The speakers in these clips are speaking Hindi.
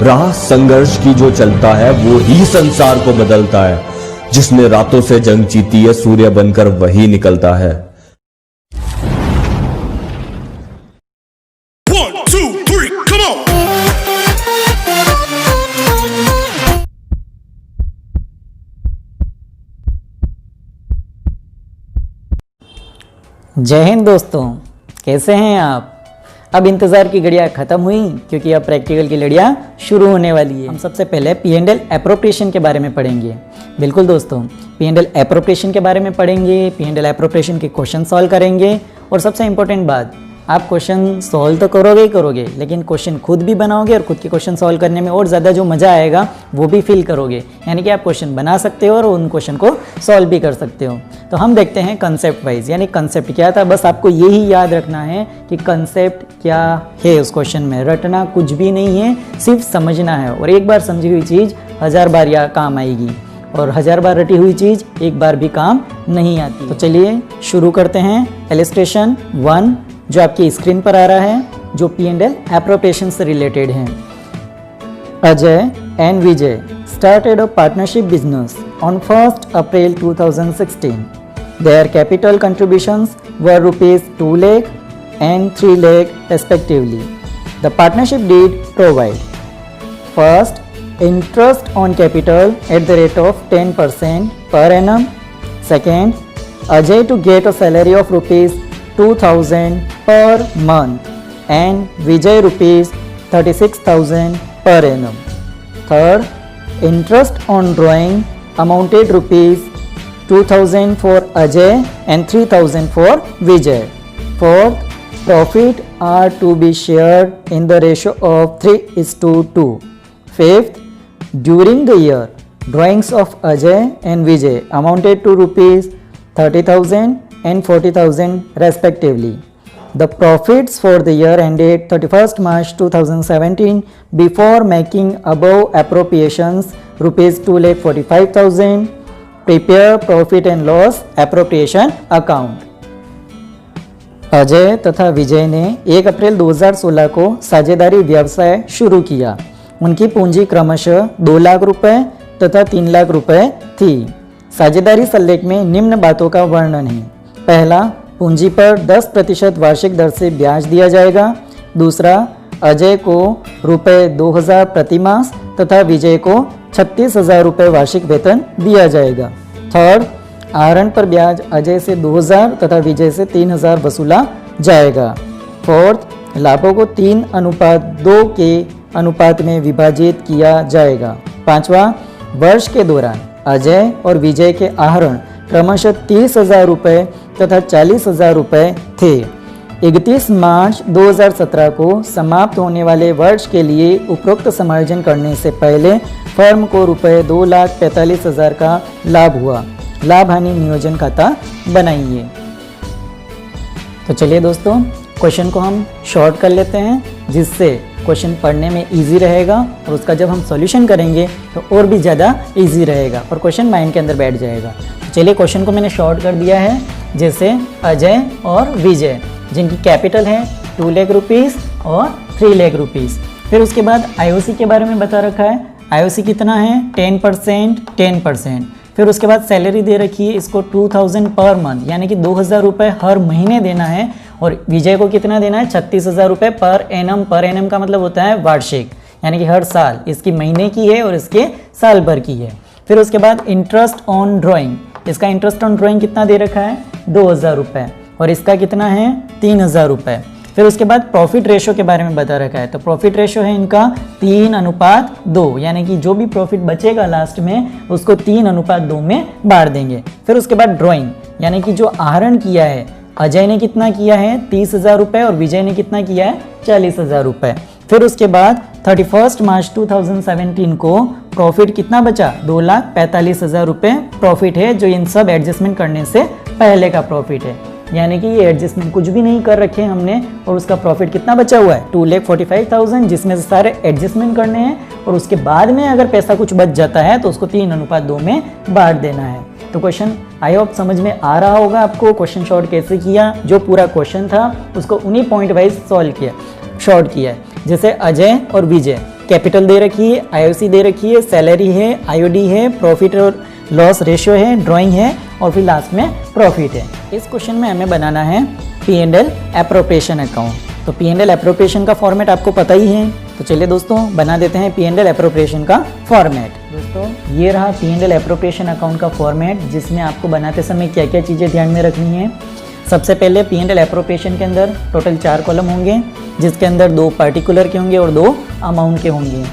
राह संघर्ष की जो चलता है वो ही संसार को बदलता है। जिसने रातों से जंग जीती है सूर्य बनकर वही निकलता है। 1, 2, 3, come on! जय हिंद दोस्तों, कैसे हैं आप। अब इंतज़ार की घड़ियाँ ख़त्म हुई क्योंकि अब प्रैक्टिकल की लड़ियाँ शुरू होने वाली है। हम सबसे पहले P&L एप्रोप्रिएशन के बारे में पढ़ेंगे। बिल्कुल दोस्तों, P&L एप्रोप्रिएशन के बारे में पढ़ेंगे, P&L एप्रोप्रिएशन के क्वेश्चन सॉल्व करेंगे और सबसे इम्पोर्टेंट बात, आप क्वेश्चन सॉल्व तो करोगे ही करोगे, लेकिन क्वेश्चन खुद भी बनाओगे और खुद के क्वेश्चन सॉल्व करने में और ज़्यादा जो मज़ा आएगा वो भी फील करोगे। यानी कि आप क्वेश्चन बना सकते हो और उन क्वेश्चन को सॉल्व भी कर सकते हो। तो हम देखते हैं कंसेप्ट वाइज, यानी कंसेप्ट क्या था। बस आपको यही याद रखना है कि कंसेप्ट क्या है उस क्वेश्चन में। रटना कुछ भी नहीं है, सिर्फ समझना है। और एक बार समझी हुई चीज़ 1000 बार या काम आएगी और 1000 बार रटी हुई चीज़ एक बार भी काम नहीं आती। तो चलिए शुरू करते हैं। इलस्ट्रेशन 1 जो आपकी स्क्रीन पर आ रहा है, जो P&L एप्रोप्रिएशन से रिलेटेड है। Ajay and Vijay started a partnership business on 1st April 2016. Their capital contributions were rupees 2 lakh and 3 lakh respectively. The partnership did provide first, interest on capital at the rate of 10% per annum. Second, Ajay to get a salary of rupees 2000 per month and Vijay rupees 36,000 per annum. Third, interest on drawing amounted rupees 2000 for Ajay and 3000 for Vijay. Fourth, profit are to be shared in the ratio of 3:2. Fifth, during the year, drawings of Ajay and Vijay amounted to rupees 30,000 and 40,000 respectively. The profits for the year ended 31st March 2017 before making above appropriations rupees 2,45,000. Prepare profit and loss appropriation account. Ajay तथा विजय ने 1 अप्रैल 2016 को साझेदारी व्यवसाय शुरू किया। उनकी पूंजी क्रमशः 2 लाख रुपए तथा 3 लाख रुपए थी। साझेदारी सल्लेख में निम्न बातों का वर्णन है। पहला, पूंजी पर 10% वार्षिक दर से ब्याज दिया जाएगा। दूसरा, अजय को रुपए 2000 प्रति मास तथा विजय को 36,000 रुपये वार्षिक वेतन दिया जाएगा। थर्ड, आहरण पर ब्याज अजय से 2000 तथा विजय से 3000 वसूला जाएगा। फोर्थ, लाभों को 3:2 के अनुपात में विभाजित किया जाएगा। पांचवा, वर्ष के दौरान अजय और विजय के आहरण क्रमशः 30,000 रुपये तथा 40,000 रुपये थे। 31 मार्च 2017 को समाप्त होने वाले वर्ष के लिए उपरोक्त समायोजन करने से पहले फर्म को रुपये 2,45,000 का लाभ हुआ। लाभ हानि नियोजन खाता बनाइए। तो चलिए दोस्तों, क्वेश्चन को हम शॉर्ट कर लेते हैं, जिससे क्वेश्चन पढ़ने में इजी रहेगा और उसका जब हम सॉल्यूशन करेंगे तो और भी ज़्यादा इजी रहेगा और क्वेश्चन माइंड के अंदर बैठ जाएगा। चलिए, क्वेश्चन को मैंने शॉर्ट कर दिया है। जैसे अजय और विजय जिनकी कैपिटल है 2 लाख रुपीज़ और 3 लाख रुपीज़। फिर उसके बाद IOC के बारे में बता रखा है। IOC कितना है? 10%। फिर उसके बाद सैलरी दे रखी है इसको 2000 पर मंथ, यानी कि 2000 रुपये हर महीने देना है। और विजय को कितना देना है? 36,000 रुपये पर एनम। पर एनम का मतलब होता है वार्षिक, यानी कि हर साल। इसकी महीने की है और इसके साल भर की है। फिर उसके बाद इंटरेस्ट ऑन ड्राइंग, इसका इंटरेस्ट ऑन ड्राइंग कितना दे रखा है? 2000 रुपये और इसका कितना है? 3000 रुपये। फिर उसके बाद प्रॉफिट रेशो के बारे में बता रखा है। तो प्रॉफिट रेशो है इनका 3:2, यानी कि जो भी प्रॉफिट बचेगा लास्ट में उसको 3:2 में बांट देंगे। फिर उसके बाद ड्राइंग, यानी कि जो आहरण किया है अजय ने कितना किया है? 30,000 रुपये और विजय ने कितना किया है? 40,000 रुपये। फिर उसके बाद 31 मार्च 2017 को प्रॉफिट कितना बचा? 2,45,000 रुपये प्रॉफिट है, जो इन सब एडजस्टमेंट करने से पहले का प्रॉफिट है। यानी कि ये एडजस्टमेंट कुछ भी नहीं कर रखे हमने और उसका प्रॉफिट कितना बचा हुआ है? 2,45,000, जिसमें से सारे एडजस्टमेंट करने हैं और उसके बाद में अगर पैसा कुछ बच जाता है तो उसको 3:2 में बांट देना है। तो क्वेश्चन आई होप समझ में आ रहा होगा आपको। क्वेश्चन शॉर्ट कैसे किया, जो पूरा क्वेश्चन था उसको उन्हीं पॉइंट वाइज सॉल्व किया, शॉर्ट किया है। जैसे अजय और विजय कैपिटल दे रखी है, आईओसी दे रखी है, सैलरी है, आईओडी है, प्रॉफिट और लॉस रेशियो है, ड्राइंग है और फिर लास्ट में प्रॉफिट है। इस क्वेश्चन में हमें बनाना है P&L एप्रोप्रिएशन अकाउंट। तो P&L एप्रोप्रिएशन का फॉर्मेट आपको पता ही है, तो चलिए दोस्तों बना देते हैं P&L एप्रोप्रिएशन का फॉर्मेट। दोस्तों ये रहा P&L एप्रोप्रिएशन अकाउंट का फॉर्मेट, जिसमें आपको बनाते समय क्या क्या चीज़ें ध्यान में रखनी है। सबसे पहले P&L एप्रोप्रिएशन के अंदर टोटल 4 कॉलम होंगे, जिसके अंदर 2 पार्टिकुलर के होंगे और 2 अमाउंट के होंगे।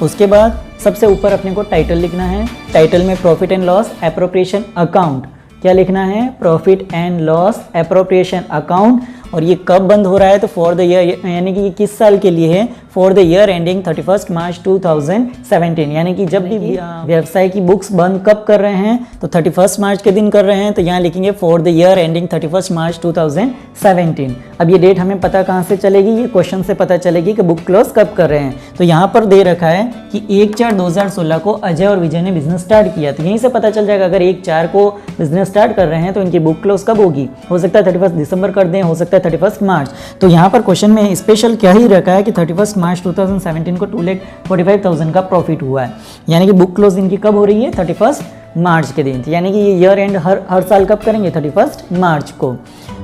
उसके बाद सबसे ऊपर अपने को टाइटल लिखना है। टाइटल में profit and loss appropriation account, क्या लिखना है? Profit and loss appropriation account. और ये कब बंद हो रहा है? तो फॉर द ईयर, यानी कि ये किस साल के लिए है? फॉर द ईयर एंडिंग 31 मार्च 2017, यानी कि जब भी व्यवसाय की बुक्स बंद कब कर रहे हैं तो 31 मार्च के दिन कर रहे हैं, तो यहाँ लिखेंगे फॉर द ईयर एंडिंग 31 मार्च 2017। अब ये डेट हमें पता कहाँ से चलेगी? ये क्वेश्चन से पता चलेगी कि बुक क्लोज कब कर रहे हैं। तो यहाँ पर दे रखा है कि 1/4/2016 को अजय और विजय ने बिजनेस स्टार्ट किया, तो यहीं से पता चल जाएगा अगर 1/4 को बिजनेस स्टार्ट कर रहे हैं तो इनकी बुक क्लोज कब होगी? हो सकता है 31 दिसंबर कर दें, हो सकता है 31 मार्च। तो यहाँ पर क्वेश्चन में स्पेशल क्या ही रखा है कि 31 मार्च 2017 को 2,45,000 का प्रॉफिट हुआ है, यानी कि बुक क्लोज इनकी कब हो रही है? 31 मार्च के दिन। यानी कि ये ईयर एंड हर साल कब करेंगे? 31 मार्च को।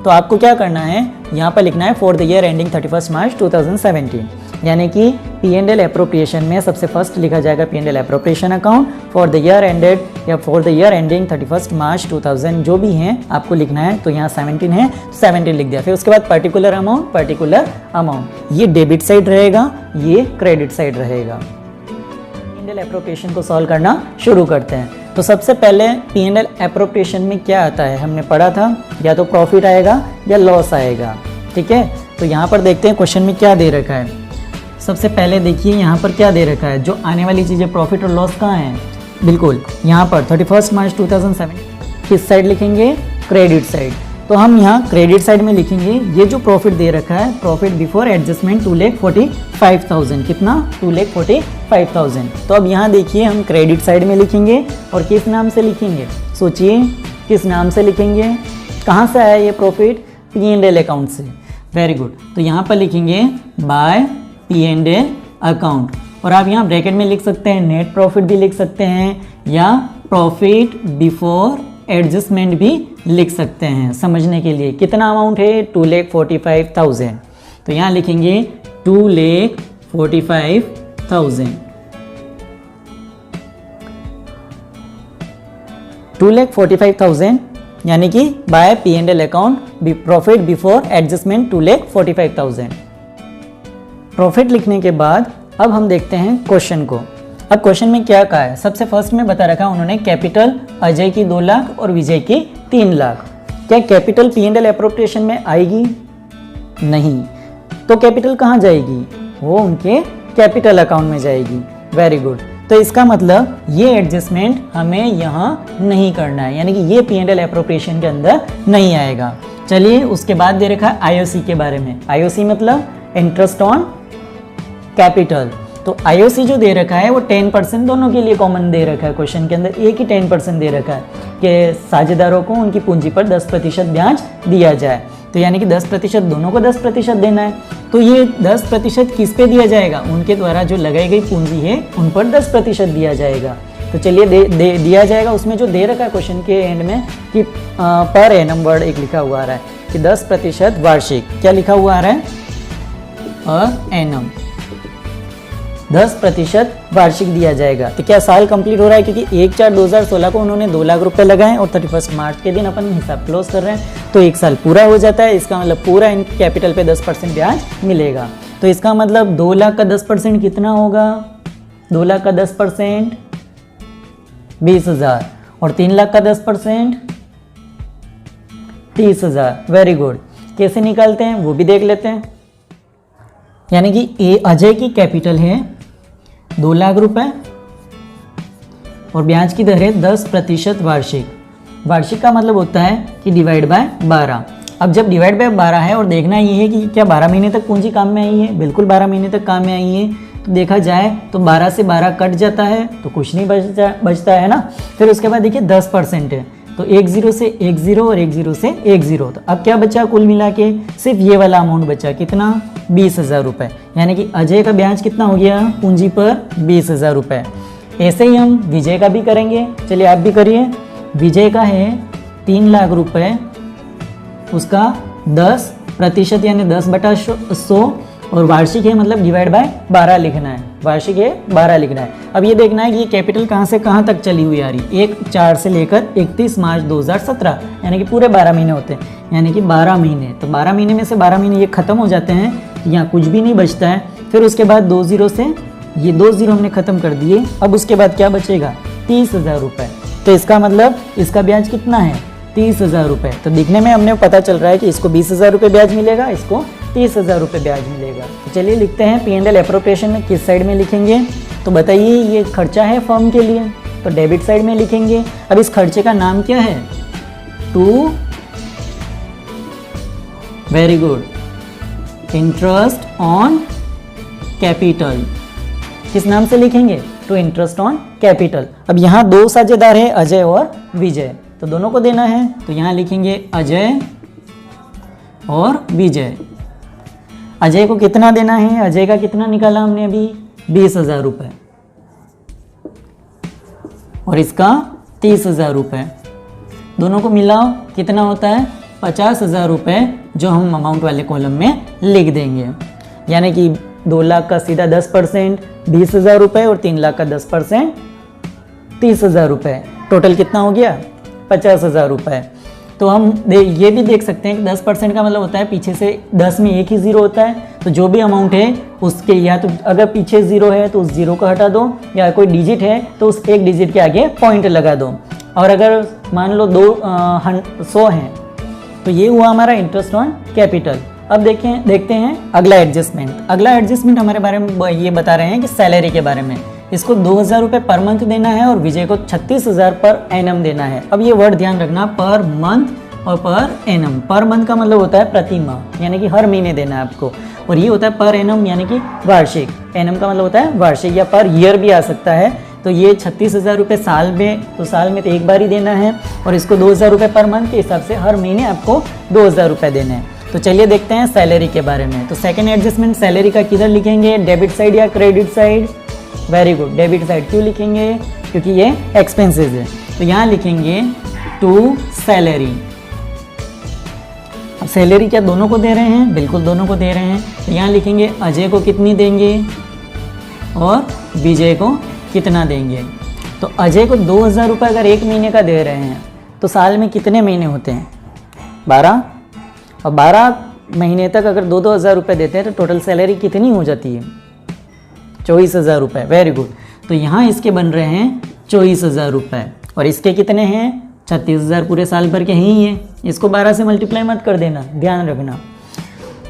तो आपको क्या करना है? यहाँ पर लिखना है फॉर द ईयर एंडिंग 31 मार्च 2017, यानी कि P&L एप्रोप्रिएशन में सबसे फर्स्ट लिखा जाएगा P&L appropriation account for the year ended या फॉर द ईयर एंडिंग 31 मार्च 2000, जो भी हैं आपको लिखना है। तो यहाँ 17 है, 17 लिख दिया। फिर उसके बाद पर्टिकुलर अमाउंट, ये डेबिट साइड रहेगा, ये क्रेडिट साइड रहेगा। P&L एप्रोप्रिएशन को सॉल्व करना शुरू करते हैं। तो सबसे पहले P&L एप्रोप्रिएशन में क्या आता है? हमने पढ़ा था, या तो प्रॉफिट आएगा या लॉस आएगा, ठीक है। तो यहाँ पर देखते हैं क्वेश्चन में क्या दे रखा है। सबसे पहले देखिए यहाँ पर क्या दे रखा है, जो आने वाली चीज़ें प्रॉफिट और लॉस कहाँ हैं? बिल्कुल यहाँ पर 31 मार्च 2007 किस साइड लिखेंगे? Credit side. तो हम यहाँ क्रेडिट साइड में लिखेंगे ये जो प्रॉफिट दे रखा है, प्रॉफिट बिफोर एडजस्टमेंट 2,45,000। कितना? 2,45,000। तो अब यहाँ देखिए हम क्रेडिट साइड में लिखेंगे और किस नाम से लिखेंगे? सोचिए किस नाम से लिखेंगे? कहाँ से आया ये प्रॉफिट? P&L अकाउंट से। Very good. तो यहाँ पर लिखेंगे बाय P&L अकाउंट, और आप यहाँ ब्रैकेट में लिख सकते हैं नेट प्रॉफिट भी लिख सकते हैं, या प्रॉफिट बिफोर एडजस्टमेंट भी लिख सकते हैं समझने के लिए। कितना अमाउंट है? 2,45,000। तो यहाँ लिखेंगे 2,45,000। 2,45,000 यानी कि by P&L account profit before adjustment 2,45,000। Profit लिखने के बाद अब हम देखते हैं क्वेश्चन को। अब क्वेश्चन में क्या कहा है? सबसे फर्स्ट में बता रखा है उन्होंने कैपिटल अजय की 2 लाख और विजय की 3 लाख। क्या कैपिटल P&L एप्रोप्रिएशन में आएगी? नहीं। तो कैपिटल कहाँ जाएगी? वो उनके कैपिटल अकाउंट में जाएगी। Very good. तो इसका मतलब ये एडजस्टमेंट हमें यहाँ नहीं करना है, यानी कि ये P&L एप्रोप्रिएशन के अंदर नहीं आएगा। चलिए उसके बाद दे रखा है IOC के बारे में। IOC मतलब इंटरेस्ट ऑन कैपिटल। तो IOC जो दे रखा है वो 10% दोनों के लिए कॉमन दे रखा है। क्वेश्चन के अंदर एक ही 10% दे रखा है कि साझेदारों को उनकी पूंजी पर 10% ब्याज दिया जाए। तो यानी कि 10% दोनों को 10% देना है। तो ये 10% किस पे दिया जाएगा? उनके द्वारा जो लगाई गई पूंजी है उन पर 10% दिया जाएगा। तो चलिए दिया जाएगा। उसमें जो दे रखा है क्वेश्चन के एंड में कि पर एनम वर्ड एक लिखा हुआ आ रहा है कि 10% वार्षिक। क्या लिखा हुआ आ रहा है? पर एनम 10% वार्षिक दिया जाएगा। तो क्या साल कंप्लीट हो रहा है? क्योंकि 1/4/2016 को उन्होंने 2 लाख रुपए लगाए और 31 मार्च के दिन अपन हिसाब क्लोज कर रहे हैं, तो 1 साल पूरा हो जाता है। इसका मतलब पूरा इनके कैपिटल पे 10% ब्याज मिलेगा। तो इसका मतलब 2 लाख का 10% कितना होगा? 2 लाख का 10% 20,000 और 3 लाख का 10% 30,000। Very good. कैसे निकालते हैं वो भी देख लेते हैं। यानी कि अजय की कैपिटल है 2 लाख रुपए और ब्याज की दर है 10% वार्षिक। वार्षिक का मतलब होता है कि डिवाइड बाय 12। अब जब डिवाइड बाय 12 है और देखना ये है कि क्या 12 महीने तक पूंजी काम में आई है? बिल्कुल 12 महीने तक काम में आई है। तो देखा जाए तो 12 से 12 कट जाता है तो कुछ नहीं बचता है ना। फिर उसके बाद देखिए 10% है, तो 1 0 से 1 0 और 1 0 से 1 0। तो अब क्या बचा? कुल मिला के सिर्फ ये वाला अमाउंट बचा। कितना? 20,000 रुपये, यानी कि अजय का ब्याज कितना हो गया पूंजी पर 20,000 रुपये। ऐसे ही हम विजय का भी करेंगे, चलिए आप भी करिए। विजय का है 3 लाख रुपये, उसका 10% यानी 10/100 और वार्षिक है मतलब डिवाइड बाय 12 लिखना है, वार्षिक है 12 लिखना है। अब ये देखना है कि ये कैपिटल कहाँ से कहाँ तक चली हुई आ रही, 1/4 से लेकर 31 मार्च 2017, यानी कि पूरे 12 महीने होते हैं, यानी कि 12 महीने। तो 12 महीने में से 12 महीने ये खत्म हो जाते हैं, यहाँ कुछ भी नहीं बचता है। फिर उसके बाद 2 जीरो से ये 2 जीरो हमने खत्म कर दिए। अब उसके बाद क्या बचेगा 30,000 रुपये। तो इसका मतलब इसका ब्याज कितना है 30,000 रुपये। तो दिखने में हमने पता चल रहा है कि इसको 20,000 रुपये ब्याज मिलेगा, इसको 30,000 रुपये ब्याज मिलेगा। तो चलिए लिखते हैं P&L एप्रोप्रिएशन में किस साइड में लिखेंगे। तो बताइए ये खर्चा है फर्म के लिए, तो डेबिट साइड में लिखेंगे। अब इस खर्चे का नाम क्या है two, very good, interest on capital. किस नाम से लिखेंगे टू इंटरेस्ट ऑन कैपिटल। अब यहाँ 2 साझेदार है अजय और विजय, तो दोनों को देना है, तो यहाँ लिखेंगे अजय और विजय। अजय को कितना देना है, अजय का कितना निकाला हमने अभी 20,000 रुपये और इसका 30,000 रुपये, दोनों को मिलाओ कितना होता है 50,000 रुपये, जो हम अमाउंट वाले कॉलम में लिख देंगे। यानी कि 2 लाख का सीधा 10% 20,000 रुपये और 3 लाख का 10% 30,000 रुपये, टोटल कितना हो गया 50,000 रुपये। तो हम ये भी देख सकते हैं कि 10% का मतलब होता है पीछे से 10 में एक ही ज़ीरो होता है, तो जो भी अमाउंट है उसके, या तो अगर पीछे ज़ीरो है तो उस ज़ीरो को हटा दो, या कोई डिजिट है तो उस एक डिजिट के आगे पॉइंट लगा दो। और अगर मान लो 100 हैं तो ये हुआ हमारा इंटरेस्ट ऑन कैपिटल। अब देखते हैं अगला एडजस्टमेंट। अगला एडजस्टमेंट हमारे बारे में ये बता रहे हैं कि सैलरी के बारे में। इसको 2,000 रुपये पर मंथ देना है और विजय को 36,000 पर एनम देना है। अब ये वर्ड ध्यान रखना, पर मंथ और पर एनम। पर मंथ का मतलब होता है प्रति माह, यानी कि हर महीने देना है आपको, और ये होता है पर एनम यानी कि वार्षिक। एनम का मतलब होता है वार्षिक, या पर ईयर भी आ सकता है। तो ये 36,000 रुपये साल में, तो साल में तो एक बार ही देना है, और इसको 2,000 रुपये पर मंथ के हिसाब से हर महीने आपको 2,000 रुपये देने हैं। तो चलिए देखते हैं सैलरी के बारे में। तो सेकेंड एडजस्टमेंट सैलरी का किधर लिखेंगे, डेबिट साइड या credit side. Very good, debit side. क्यों लिखेंगे, क्योंकि ये एक्सपेंसेस है। तो यहाँ लिखेंगे टू सैलरी। अब सैलरी क्या दोनों को दे रहे हैं, बिल्कुल दोनों को दे रहे हैं। तो यहाँ लिखेंगे अजय को कितनी देंगे और विजय को कितना देंगे। तो अजय को 2,000 रुपये अगर एक महीने का दे रहे हैं तो साल में कितने महीने होते हैं 12, और 12 महीने तक अगर 2,000 रुपये देते हैं तो टोटल सैलरी कितनी हो जाती है 24,000 रुपये। Very good. तो यहाँ इसके बन रहे हैं 24,000 रुपये, और इसके कितने हैं 36,000 पूरे साल भर के ही हैं। इसको 12 से मल्टीप्लाई मत कर देना, ध्यान रखना।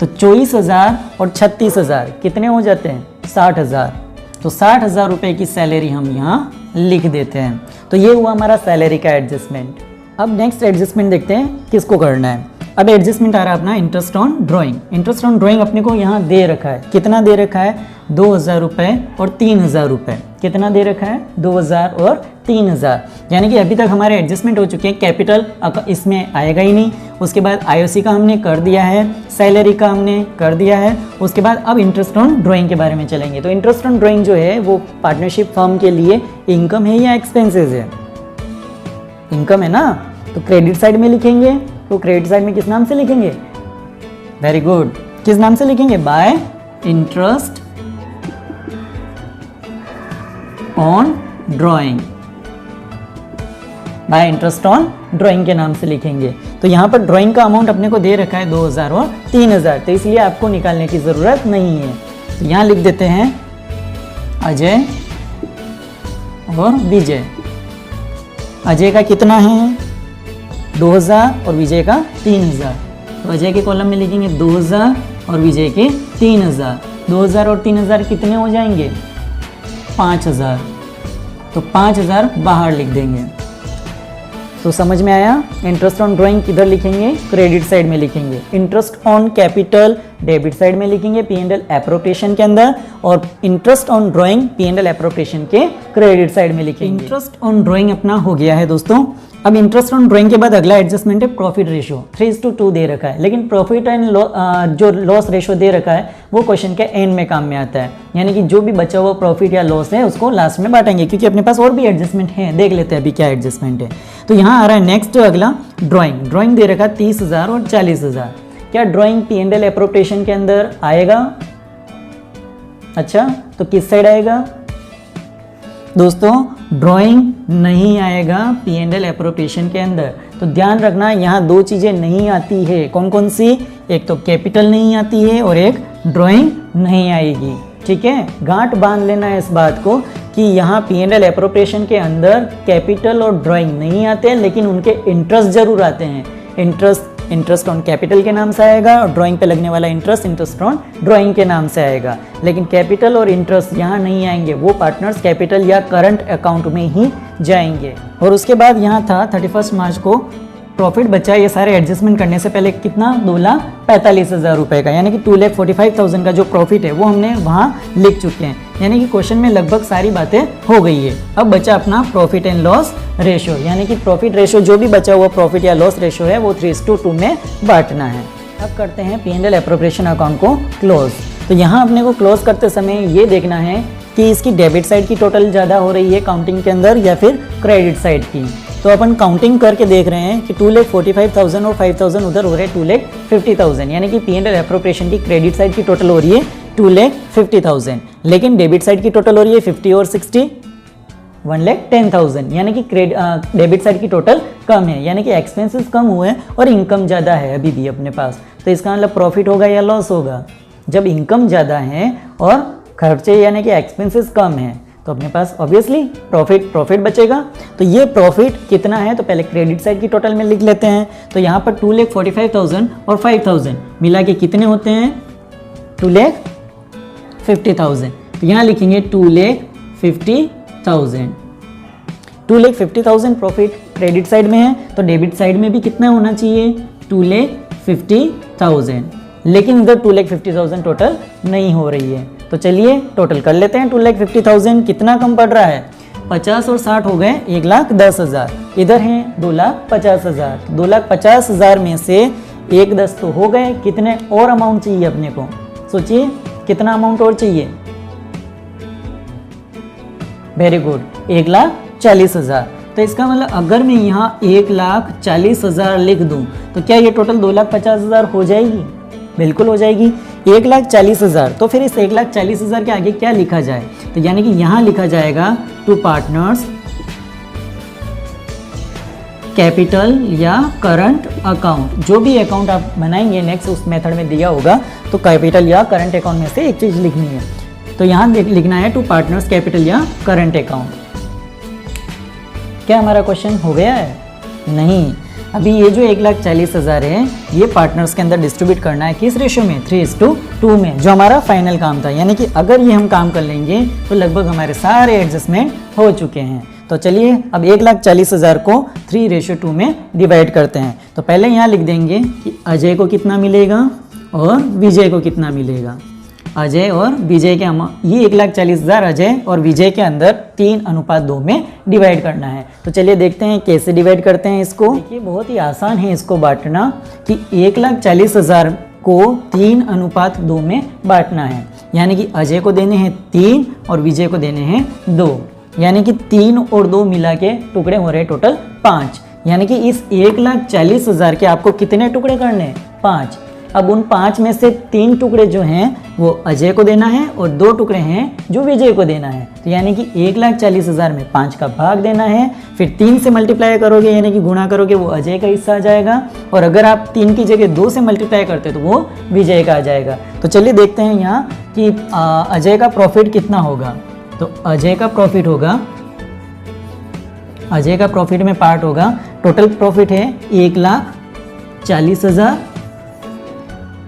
तो 24,000 और 36,000 कितने हो जाते हैं 60,000। तो 60,000 रुपये की सैलरी हम यहाँ लिख देते हैं। तो ये हुआ हमारा सैलरी का एडजस्टमेंट। अब नेक्स्ट एडजस्टमेंट देखते हैं किसको करना है। अब एडजस्टमेंट आ रहा है अपना interest on drawing. Interest on drawing अपने को यहाँ दे रखा है, कितना दे रखा है 2,000 रुपये और 3,000 रुपये। कितना दे रखा है 2,000 और 3,000, यानी कि अभी तक हमारे एडजस्टमेंट हो चुके हैं। कैपिटल इसमें आएगा ही नहीं। उसके बाद आईओसी का हमने कर दिया है, सैलरी का हमने कर दिया है। उसके बाद अब इंटरेस्ट ऑन ड्राइंग के बारे में चलेंगे। तो इंटरेस्ट ऑन ड्राइंग जो है वो पार्टनरशिप फर्म के लिए इनकम है या एक्सपेंसेस है, इनकम है ना। तो क्रेडिट साइड में लिखेंगे, तो क्रेडिट साइड में किस नाम से लिखेंगे, वेरी गुड, किस नाम से लिखेंगे, bye interest on drawing, bye interest on drawing के नाम से लिखेंगे। तो यहाँ पर ड्राइंग का अमाउंट अपने को दे रखा है 2,000 और 3,000, तो इसलिए आपको निकालने की ज़रूरत नहीं है। तो यहाँ लिख देते हैं अजय और विजय। अजय का कितना है 2,000 और विजय का 3,000। तो अजय के कॉलम में लिखेंगे 2,000 और विजय के 3,000। 2,000 और 3,000 कितने हो जाएंगे 5,000। तो 5,000 बाहर लिख देंगे। तो समझ में आया। इंटरेस्ट ऑन ड्राइंग किधर लिखेंगे, क्रेडिट साइड में लिखेंगे। Interest on capital debit side में लिखेंगे P&L एप्रोप्रिएशन के अंदर, और interest on drawing P&L appropriation के क्रेडिट साइड में लिखेंगे। इंटरेस्ट ऑन ड्राइंग अपना हो गया है दोस्तों। अब इंटरेस्ट ऑन ड्राइंग के बाद अगला एडजस्टमेंट है प्रॉफिट रेशियो। 3:2 दे रखा है, लेकिन प्रॉफिट एंड जो लॉस रेशियो दे रखा है वो क्वेश्चन के एंड में काम में आता है, यानी कि जो भी बचा हुआ प्रॉफिट या लॉस है उसको लास्ट में बांटेंगे, क्योंकि अपने पास और भी एडजस्टमेंट है। देख लेते हैं अभी क्या एडजस्टमेंट है। तो यहाँ आ रहा है नेक्स्ट अगला ड्राइंग दे रखा है 30,000 और 40,000। क्या ड्राइंग P&L एप्रोप्रिएशन के अंदर आएगा? अच्छा, तो किस साइड आएगा दोस्तों? ड्राइंग नहीं आएगा P&L एप्रोप्रिएशन के अंदर। तो ध्यान रखना, यहाँ दो चीज़ें नहीं आती है। कौन कौन सी? एक तो कैपिटल नहीं आती है और एक ड्राइंग नहीं आएगी। ठीक है, गांठ बांध लेना है इस बात को कि यहाँ P&L एप्रोप्रिएशन के अंदर कैपिटल और ड्राइंग नहीं आते हैं, लेकिन उनके इंटरेस्ट जरूर आते हैं। इंटरेस्ट ऑन कैपिटल के नाम से आएगा और ड्राइंग पे लगने वाला इंटरेस्ट ऑन ड्राइंग के नाम से आएगा, लेकिन कैपिटल और इंटरेस्ट यहाँ नहीं आएंगे। वो पार्टनर्स कैपिटल या करंट अकाउंट में ही जाएंगे। और उसके बाद यहाँ था 31 मार्च को प्रॉफिट बचा, ये सारे एडजस्टमेंट करने से पहले कितना? 2,45,000 रुपये का, यानी कि 2,45,000 का जो प्रॉफिट है वो हमने वहाँ लिख चुके हैं, यानी कि क्वेश्चन में लगभग सारी बातें हो गई है। अब बचा अपना प्रॉफिट एंड लॉस रेशियो, यानी कि प्रॉफिट रेशियो जो भी बचा हुआ प्रॉफिट या लॉस रेशियो है वो 3:2 में बांटना है। अब करते हैं P&L एप्रोप्रिएशन अकाउंट को क्लोज। तो यहाँ अपने को क्लोज करते समय ये देखना है कि इसकी डेबिट साइड की टोटल ज़्यादा हो रही है काउंटिंग के अंदर या फिर क्रेडिट साइड की। तो अपन काउंटिंग करके देख रहे हैं कि 2,45,000 और 5,000 उधर हो रहे हैं 2,50,000, यानी कि P&L एप्रोप्रिएशन की क्रेडिट साइड की टोटल हो रही है 2,50,000, लेकिन डेबिट साइड की टोटल हो रही है 50 और 60 1,10,000, यानी कि डेबिट साइड की टोटल कम है, यानी कि एक्सपेंसेस कम हुए हैं और इनकम ज़्यादा है अभी भी अपने पास। तो इसका मतलब प्रॉफिट होगा या लॉस होगा? जब इनकम ज़्यादा है और खर्चे यानी कि एक्सपेंसेस कम है तो अपने पास ऑब्वियसली प्रॉफिट बचेगा। तो ये प्रॉफिट कितना है? तो पहले क्रेडिट साइड की टोटल में लिख लेते हैं। तो यहाँ पर 2,45,000 और 5,000 मिला के कितने होते हैं? 2,50,000। तो यहाँ लिखेंगे 2,50,000। 2,50,000 प्रॉफिट क्रेडिट साइड में है, तो डेबिट साइड में भी कितना होना चाहिए? 2,50,000, लेकिन इधर 2,50,000 टोटल नहीं हो रही है। तो चलिए टोटल कर लेते हैं। 2,50,000 कितना कम पड़ रहा है? 50 और 60 हो गए 1,10,000, इधर है 2,50,000। 2,50,000 में से 1,10 तो हो गए, कितने और अमाउंट चाहिए अपने को? सोचिए कितना अमाउंट और चाहिए? Very good, 1,40,000। तो इसका मतलब अगर मैं यहाँ 1,40,000 लिख दूं तो क्या ये टोटल 2,50,000 हो जाएगी? बिल्कुल हो जाएगी। 1,40,000, तो फिर इस 1,40,000 के आगे क्या लिखा जाए? तो यानी कि यहाँ लिखा जाएगा टू पार्टनर्स कैपिटल या करंट अकाउंट। जो भी अकाउंट आप बनाएंगे नेक्स्ट उस मेथड में दिया होगा, तो कैपिटल या करंट अकाउंट में से एक चीज़ लिखनी है। तो यहाँ लिखना है टू पार्टनर्स कैपिटल या करंट अकाउंट। क्या हमारा क्वेश्चन हो गया है? नहीं, अभी ये जो 1,40,000 है ये पार्टनर्स के अंदर डिस्ट्रीब्यूट करना है किस रेशियो में? 3:2 में, जो हमारा फाइनल काम था। यानी कि अगर ये हम काम कर लेंगे तो लगभग हमारे सारे एडजस्टमेंट हो चुके हैं। तो चलिए अब 1,40,000 को 3:2 में डिवाइड करते हैं। तो पहले यहाँ लिख देंगे कि अजय को कितना मिलेगा और विजय को कितना मिलेगा। अजय और विजय के ये 1,40,000 अजय और विजय के अंदर 3:2 में डिवाइड करना है। तो चलिए देखते हैं कैसे डिवाइड करते हैं इसको। देखिए बहुत ही आसान है इसको बांटना कि 1,40,000 को 3:2 में बांटना है। यानी कि अजय को देने हैं 3 और विजय को देने हैं 2, यानी कि 3 और 2 मिला के टुकड़े हो रहे हैं टोटल 5। यानी कि इस 1,40,000 के आपको कितने टुकड़े करने हैं? 5। अब उन 5 में से 3 टुकड़े जो हैं वो अजय को देना है और 2 टुकड़े हैं जो विजय को देना है। तो यानी कि 1,40,000 में 5 का भाग देना है, फिर 3 से मल्टीप्लाई करोगे यानी कि गुणा करोगे, वो अजय का हिस्सा आ जाएगा। और अगर आप 3 की जगह 2 से मल्टीप्लाई करते तो वो विजय का आ जाएगा। तो चलिए देखते हैं यहाँ कि अजय का प्रॉफिट कितना होगा। तो अजय का प्रॉफिट होगा, अजय का प्रॉफिट में पार्ट होगा, टोटल प्रॉफिट है 1,40,000।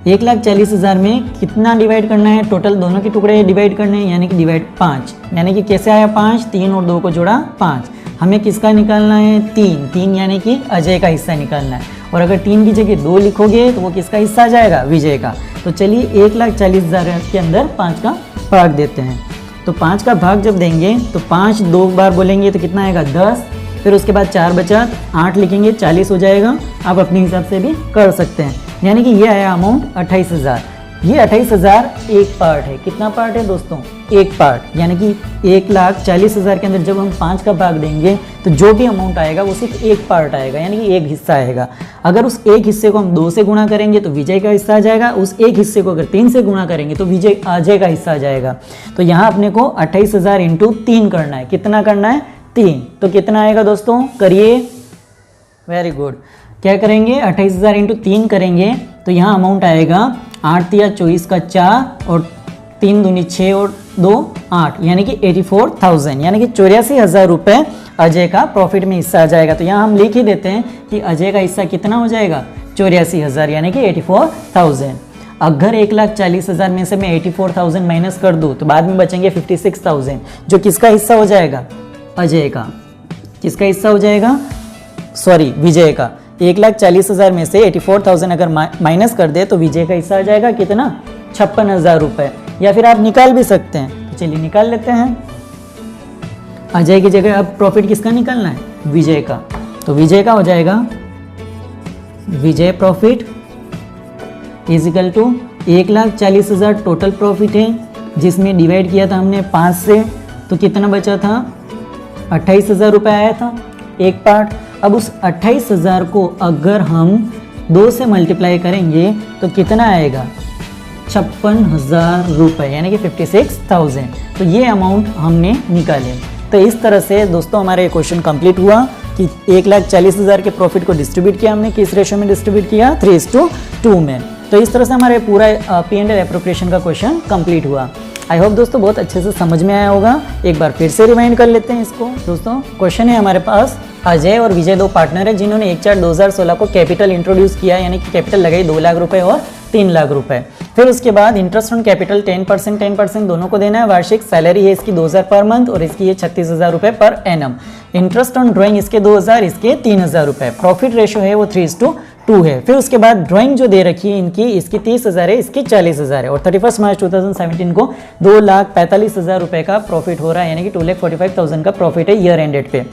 1,40,000 में कितना डिवाइड करना है? टोटल दोनों के टुकड़े डिवाइड करने हैं, यानी कि डिवाइड 5। यानी कि कैसे आया 5? 3 और 2 को जोड़ा 5। हमें किसका निकालना है? 3 यानी कि अजय का हिस्सा निकालना है। और अगर 3 की जगह 2 लिखोगे तो वो किसका हिस्सा आ जाएगा? विजय का। तो चलिए 1,40,000 के अंदर 5 का भाग देते हैं। तो 5 का भाग जब देंगे तो 5 2 बार बोलेंगे तो कितना आएगा? 10। फिर उसके बाद 4 बचा 8 लिखेंगे 40 हो जाएगा। आप अपने हिसाब से भी कर सकते हैं। यानी कि ये आया अमाउंट 28,000। ये 28,000 एक पार्ट है। कितना पार्ट है दोस्तों? एक पार्ट। यानी कि 1,40,000 के अंदर जब हम 5 का भाग देंगे तो जो भी अमाउंट आएगा वो सिर्फ एक पार्ट आएगा, यानी कि एक हिस्सा आएगा। अगर उस एक हिस्से को हम 2 से गुणा करेंगे तो विजय का हिस्सा आ जाएगा। उस एक हिस्से को अगर 3 से गुणा करेंगे तो विजय अजय का हिस्सा आ जाएगा। तो यहाँ अपने को 28,000 इंटू 3 करना है। कितना करना है? 3। तो कितना आएगा दोस्तों? करिए। Very good. क्या करेंगे? 28,000 इंटू 3 करेंगे तो यहाँ अमाउंट आएगा 8 या 24 का 4 और 3 दूनी 6 और 2 8, यानी कि 84,000, यानी कि 84,000 रुपये अजय का प्रॉफिट में हिस्सा आ जाएगा। तो यहाँ हम लिख ही देते हैं कि अजय का हिस्सा कितना हो जाएगा? 84,000, यानी कि 84,000। अगर 1,40,000 में से मैं 84,000 माइनस कर दूँ तो बाद में बचेंगे 56,000, जो किसका हिस्सा हो जाएगा? अजय का। किसका हिस्सा हो जाएगा? सॉरी, विजय का। 1,40,000 में से 84,000 अगर माइनस कर दे तो विजय का हिस्सा आ जाएगा कितना? 56,000 रुपये। या फिर आप निकाल भी सकते हैं। तो चलिए निकाल लेते हैं। अजय की जगह अब प्रॉफिट किसका निकालना है? विजय का। तो विजय का हो जाएगा Vijay profit is equal to 1,40,000 total profit है, जिसमें डिवाइड किया था हमने 5 से, तो कितना बचा था? 28,000 रुपये आया था एक पार्ट। अब उस 28,000 को अगर हम 2 से मल्टीप्लाई करेंगे तो कितना आएगा? 56,000 रुपये, यानी कि 56,000। तो ये अमाउंट हमने निकाले। तो इस तरह से दोस्तों हमारा क्वेश्चन कंप्लीट हुआ कि 1,40,000 के प्रॉफिट को डिस्ट्रीब्यूट किया हमने। किस रेशो में डिस्ट्रीब्यूट किया? 3:2 में। तो इस तरह से हमारे पूरा P&L एप्रोप्रिएशन का क्वेश्चन कंप्लीट हुआ। आई होप दोस्तों बहुत अच्छे से समझ में आया होगा। एक बार फिर से रिमाइंड कर लेते हैं इसको। दोस्तों क्वेश्चन है हमारे पास, अजय और विजय 2 पार्टनर है जिन्होंने 1/4/2016 को कैपिटल इंट्रोड्यूस किया, यानी कि कैपिटल लगाई 2 लाख रुपए और 3 लाख रुपए। फिर उसके बाद इंटरेस्ट ऑन कैपिटल 10% दोनों को देना है। वार्षिक सैलरी है इसकी 2,000 पर मंथ और इसकी है 36,000 रुपये per annum. Interest on drawing इसके 2,000, इसके 3,000 रुपये। प्रॉफिट रेशो है वो 3:2 है। फिर उसके बाद ड्राइंग जो दे रखी है इनकी, इसकी 30,000 है, इसकी 40,000 है। और 31 मार्च 2017 को 2,45,000 रुपये का प्रॉफिट हो रहा है, यानी कि 2,45,000 का प्रॉफिट है ईयर एंडेड पे।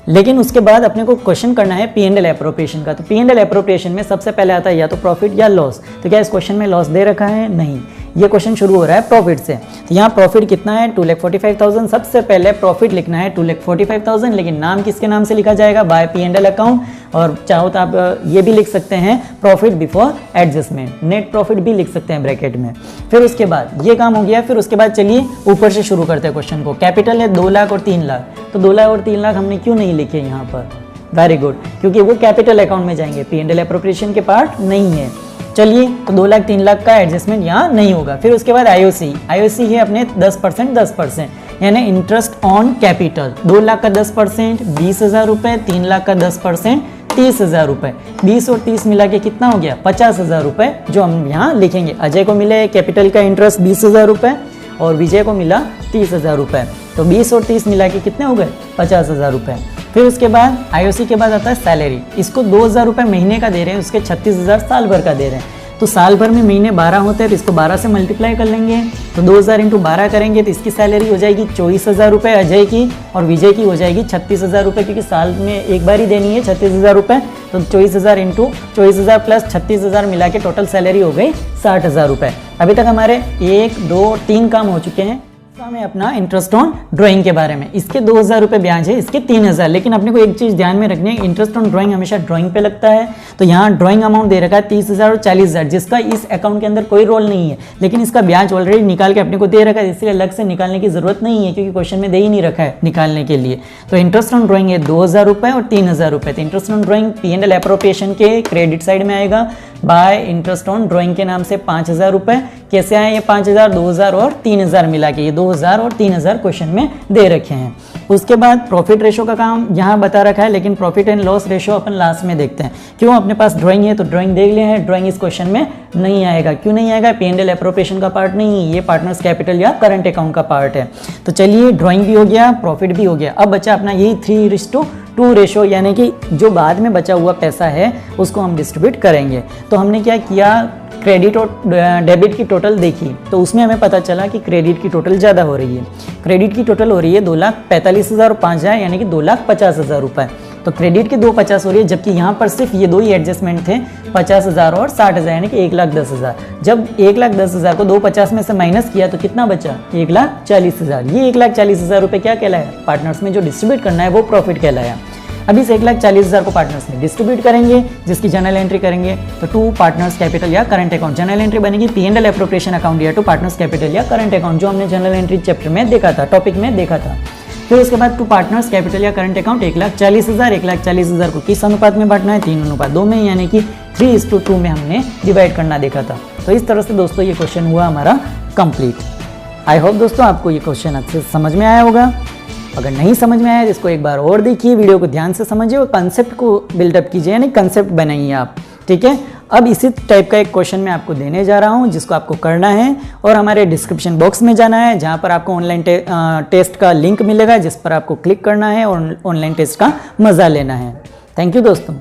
लेकिन उसके बाद अपने को क्वेश्चन करना है P&L एप्रोप्रिएशन का। तो P&L एप्रोप्रिएशन में सबसे पहले आता है या तो प्रॉफिट या लॉस। तो क्या इस क्वेश्चन में लॉस दे रखा है? नहीं। ये क्वेश्चन शुरू हो रहा है प्रॉफिट से। तो यहाँ प्रॉफिट कितना है? 2,45,000। सबसे पहले प्रॉफिट लिखना है 2,45,000, लेकिन नाम किसके नाम से लिखा जाएगा? By P&L account. और चाहो तो आप ये भी लिख सकते हैं profit before adjustment, net profit भी लिख सकते हैं ब्रैकेट में। फिर उसके बाद ये काम हो गया। फिर उसके बाद चलिए ऊपर से शुरू करते हैं क्वेश्चन को। कैपिटल है 2 लाख और 3 लाख। तो 2 लाख और 3 लाख हमने क्यों नहीं लिखे यहाँ पर? वेरी गुड, क्योंकि वो कैपिटल अकाउंट में जाएंगे, P&L एप्रोप्रिएशन के पार्ट नहीं है। चलिए, तो 2 लाख 3 लाख का एडजस्टमेंट यहाँ नहीं होगा। फिर उसके बाद IOC है अपने 10%, यानी इंटरेस्ट ऑन कैपिटल। 2 लाख का 10% 20,000 रुपये, 3 लाख का 10% 30,000 रुपये। 20 और 30 मिला के कितना हो गया? 50,000 रुपये, जो हम यहाँ लिखेंगे। अजय को मिले कैपिटल का इंटरेस्ट 20,000 रुपये और विजय को मिला 30,000 रुपये। तो 20 और 30 मिला के कितने हो गए? 50,000 रुपये। फिर उसके बाद IOC के बाद आता है सैलरी। इसको 2,000 रुपये महीने का दे रहे हैं, उसके 36,000 साल भर का दे रहे हैं। तो साल भर में महीने 12 होते हैं, तो इसको 12 से मल्टीप्लाई कर लेंगे। तो 2,000 इंटू 12 करेंगे तो इसकी सैलरी हो जाएगी 24,000 रुपये अजय की, और विजय की हो जाएगी 36,000 रुपये, क्योंकि साल में एक बार ही देनी है 36,000 रुपये। तो 24,000 इंटू 24,000 प्लस 36,000 मिला के टोटल सैलरी हो गई 60,000 रुपये। अभी तक हमारे 1, 2, 3 काम हो चुके हैं। हमें अपना इंटरेस्ट ऑन ड्राइंग के बारे में, इसके 2,000 रुपये ब्याज है, इसके 3,000। लेकिन अपने को एक चीज़ ध्यान में रखनी है, इंटरेस्ट ऑन ड्राइंग हमेशा ड्राइंग पे लगता है। तो यहाँ ड्राइंग अमाउंट दे रखा है 30,000 और 40,000, जिसका इस अकाउंट के अंदर कोई रोल नहीं है, लेकिन इसका ब्याज ऑलरेडी निकाल के अपने को दे रखा है, इसलिए अलग से निकालने की जरूरत नहीं है, क्योंकि क्वेश्चन में दे ही नहीं रखा है निकालने के लिए। तो इंटरेस्ट ऑन ड्राइंग है 2,000 रुपये और 3,000 रुपये। तो interest on drawing P&L appropriation के क्रेडिट साइड में आएगा। बाय इंटरेस्ट ऑन ड्राइंग के नाम से 5,000 रुपये। कैसे आए ये 5,000? 2,000 और 3,000 मिला के, ये 2,000 और 3,000 क्वेश्चन में दे रखे हैं। उसके बाद प्रॉफिट रेशो का काम यहाँ बता रखा है, लेकिन profit and loss ratio upon last में देखते हैं। क्यों? अपने पास ड्राइंग है तो ड्राइंग देख लिया है, ड्राइंग इस क्वेश्चन में नहीं आएगा। क्यों नहीं आएगा? P&L एप्रोप्रिएशन का पार्ट नहीं है, ये पार्टनर्स कैपिटल या करंट अकाउंट का पार्ट है। तो चलिए, ड्राइंग भी हो गया, प्रॉफिट भी हो गया। अब बचा अपना यही 3:2 2 रेशो, यानी कि जो बाद में बचा हुआ पैसा है उसको हम डिस्ट्रीब्यूट करेंगे। तो हमने क्या किया, क्रेडिट और डेबिट की टोटल देखी, तो उसमें हमें पता चला कि क्रेडिट की टोटल ज़्यादा हो रही है। क्रेडिट की टोटल हो रही है 2,45,000 और 5,000 यानी कि 2,50,000 रुपये। तो क्रेडिट की 250 हो रही है, जबकि यहाँ पर सिर्फ ये 2 ही एडजस्टमेंट थे, 50,000 और 60,000 यानी कि 1,10,000। जब 1,10,000 को 250 में से माइनस किया तो कितना बचा, 1,40,000। ये 1,40,000 रुपये क्या कहलाया, पार्टनर्स में जो डिस्ट्रीब्यूट करना है वो प्रॉफिट कहलाया। अब इस 1,40,000 को पार्टनर्स में डिस्ट्रीब्यूट करेंगे, जिसकी जर्नल एंट्री करेंगे तो टू पार्टनर्स कैपिटल या करंट अकाउंट। जर्नल एंट्री बनेगी P&L एप्रोप्रिएशन अकाउंट या टू पार्टनर्स कैपिटल या करंट अकाउंट, जो हमने जर्नल एंट्री चैप्टर में देखा था, टॉपिक में देखा था। फिर उसके बाद टू पार्टनर्स कैपिटल या करंट अकाउंट 1,40,000, 1,40,000 को किस अनुपात में बांटना है, 3:2 में, यानी कि 3:2 में हमने डिवाइड करना देखा था। तो इस तरह से दोस्तों ये क्वेश्चन हुआ हमारा कंप्लीट। आई होप दोस्तों आपको ये क्वेश्चन अच्छे से समझ में आया होगा। अगर नहीं समझ में आया तो इसको एक बार और देखिए, वीडियो को ध्यान से समझिए और कंसेप्ट को बिल्डअप कीजिए, यानी कंसेप्ट बनाइए आप, ठीक है। अब इसी टाइप का एक क्वेश्चन मैं आपको देने जा रहा हूं, जिसको आपको करना है और हमारे डिस्क्रिप्शन बॉक्स में जाना है, जहां पर आपको ऑनलाइन टेस्ट का लिंक मिलेगा, जिस पर आपको क्लिक करना है और ऑनलाइन टेस्ट का मज़ा लेना है। थैंक यू दोस्तों।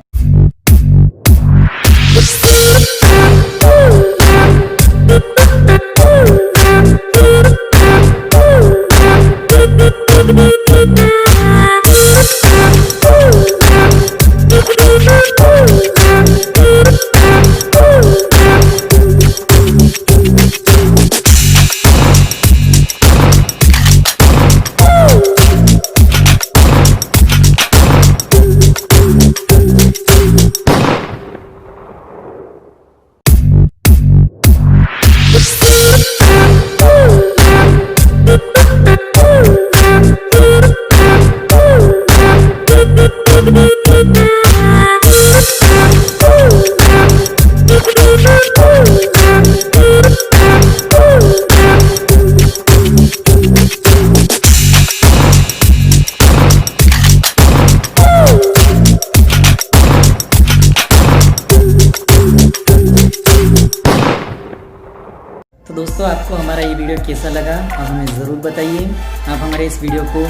तो दोस्तों आपको हमारा ये वीडियो कैसा लगा आप हमें ज़रूर बताइए। आप हमारे इस वीडियो को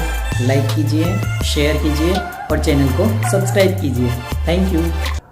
लाइक कीजिए, शेयर कीजिए और चैनल को सब्सक्राइब कीजिए। Thank you.